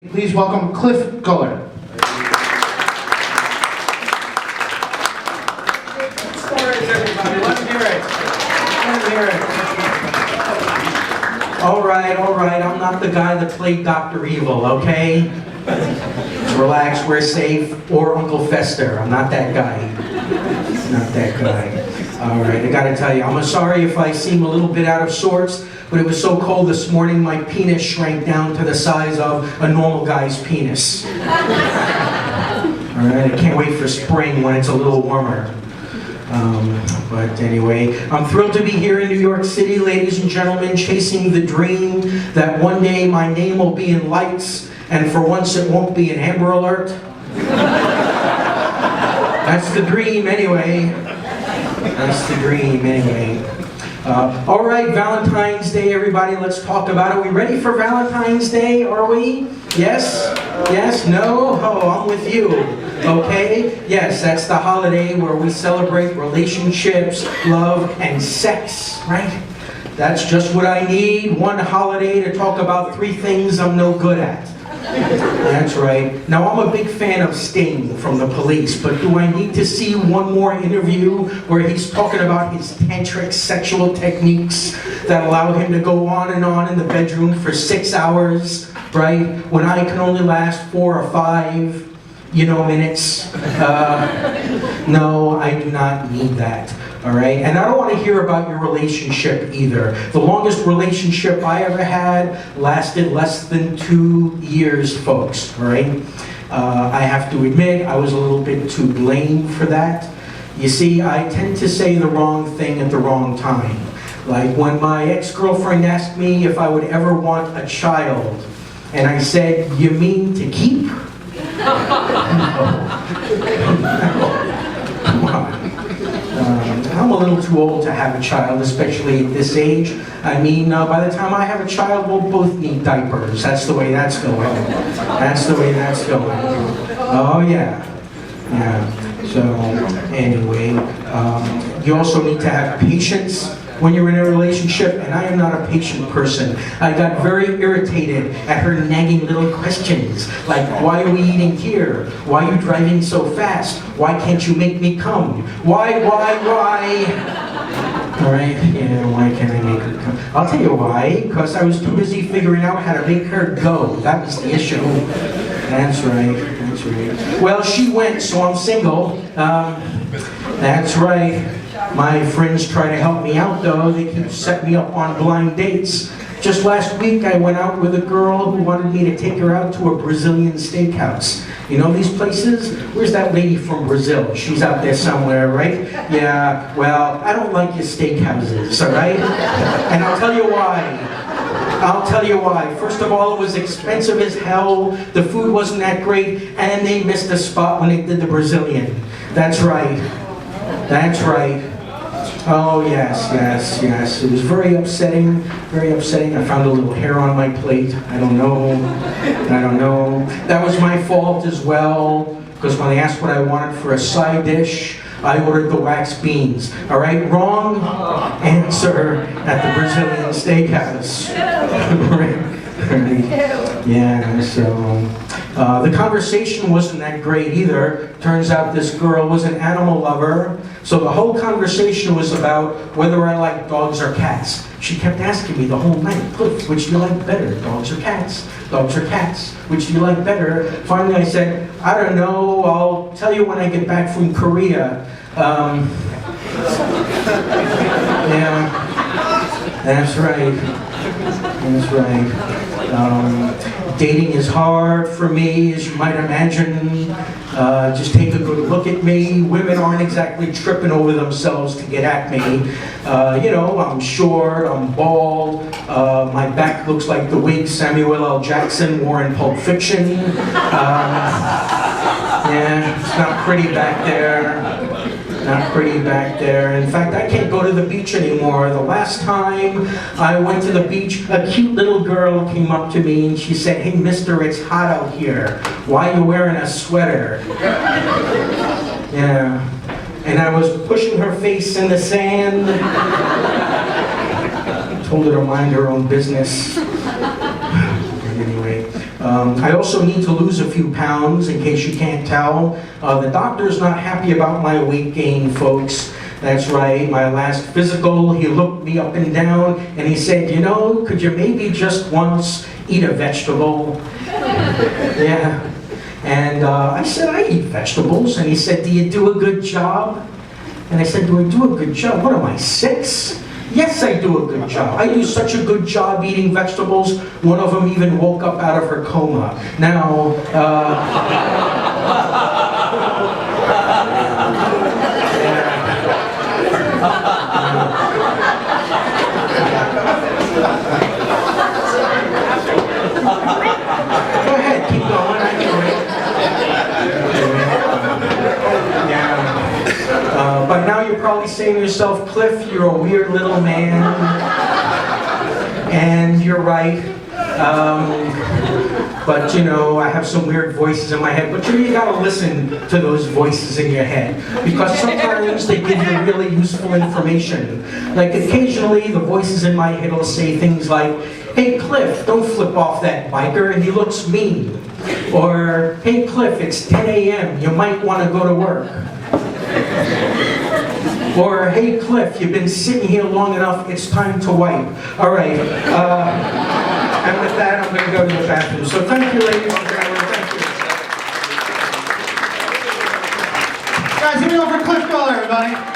Please welcome Cliff Guller. Stories, everybody. Let's hear it. Let's hear it. All right. I'm not the guy that played Dr. Evil, okay? Relax, we're safe. Or Uncle Fester. I'm not that guy. Not that guy. All right, I gotta tell you, I'm sorry if I seem a little bit out of sorts, but it was so cold this morning, my penis shrank down to the size of a normal guy's penis. All right, I can't wait for spring when it's a little warmer. But anyway, I'm thrilled to be here in New York City, ladies and gentlemen, chasing the dream that one day my name will be in lights, and for once it won't be an Amber Alert. That's the dream anyway. That's the dream anyway. All right, Valentine's Day, everybody, let's talk about it. Are we ready for Valentine's Day, are we? Yes? Yes? No? Oh, I'm with you. Okay? Yes, that's the holiday where we celebrate relationships, love, and sex, right? That's just what I need. One holiday to talk about 3 things I'm no good at. That's right. Now, I'm a big fan of Sting from the Police, but do I need to see one more interview where he's talking about his tantric sexual techniques that allow him to go on and on in the bedroom for 6 hours, right? When I can only last 4 or 5, minutes. No, I do not need that. All right, and I don't want to hear about your relationship either. The longest relationship I ever had lasted less than 2 years, folks. All right, I have to admit I was a little bit to blame for that. You see, I tend to say the wrong thing at the wrong time. Like when my ex-girlfriend asked me if I would ever want a child, and I said, "You mean to keep?" No. Come on. I'm a little too old to have a child, especially at this age. I mean, by the time I have a child, we'll both need diapers. That's the way that's going. That's the way that's going. Oh, yeah. Yeah. So, anyway, you also need to have patience when you're in a relationship, and I am not a patient person. I got very irritated at her nagging little questions, like, why are we eating here? Why are you driving so fast? Why can't you make me come? Why? All right, yeah, why can't I make her come? I'll tell you why, because I was too busy figuring out how to make her go. That was the issue. That's right. Well, she went, so I'm single. That's right. My friends try to help me out, though. They keep setting me up on blind dates. Just last week, I went out with a girl who wanted me to take her out to a Brazilian steakhouse. You know these places? Where's that lady from Brazil? She's out there somewhere, right? Yeah, well, I don't like your steakhouses, all right? And I'll tell you why. First of all, it was expensive as hell, the food wasn't that great, and they missed the spot when they did the Brazilian. That's right. Oh, yes. It was very upsetting. I found a little hair on my plate. I don't know. That was my fault as well, because when they asked what I wanted for a side dish, I ordered the wax beans. All right, wrong answer at the Brazilian steakhouse. Yeah, so the conversation wasn't that great either. Turns out this girl was an animal lover, so the whole conversation was about whether I like dogs or cats. She kept asking me the whole night, "Cliff, which do you like better, dogs or cats? Dogs or cats? Which do you like better?" Finally I said, "I don't know, I'll tell you when I get back from Korea." Yeah, that's right. Dating is hard for me, as you might imagine. Just take a good look at me. Women aren't exactly tripping over themselves to get at me. I'm short, I'm bald, my back looks like the wig Samuel L. Jackson wore in Pulp Fiction. Yeah, it's not pretty back there. In fact, I can't go to the beach anymore. The last time I went to the beach, a cute little girl came up to me and she said, "Hey, mister, it's hot out here. Why are you wearing a sweater?" Yeah. And I was pushing her face in the sand. Told her to mind her own business. Anyway, I also need to lose a few pounds, in case you can't tell. The doctor's not happy about my weight gain, folks. That's right, my last physical, he looked me up and down and he said, you know, could you maybe just once eat a vegetable? Yeah. And I said, I eat vegetables. And he said, do you do a good job? And I said, do I do a good job? What am I, 6? Yes, I do a good job. I do such a good job eating vegetables. One of them even woke up out of her coma. Now, go ahead, keep going. I can wait. Yeah. By now you're probably saying to yourself, Cliff, you're a weird little man. And you're right. But you know, I have some weird voices in my head. But you gotta listen to those voices in your head. Because sometimes they give you really useful information. Like occasionally the voices in my head will say things like, hey Cliff, don't flip off that biker, he looks mean. Or, hey Cliff, it's 10 a.m., you might want to go to work. Or, hey Cliff, you've been sitting here long enough, it's time to wipe. All right, and with that, I'm going to go to the bathroom. So thank you, ladies and gentlemen, thank you. Guys, give it up for Cliff Guller, everybody.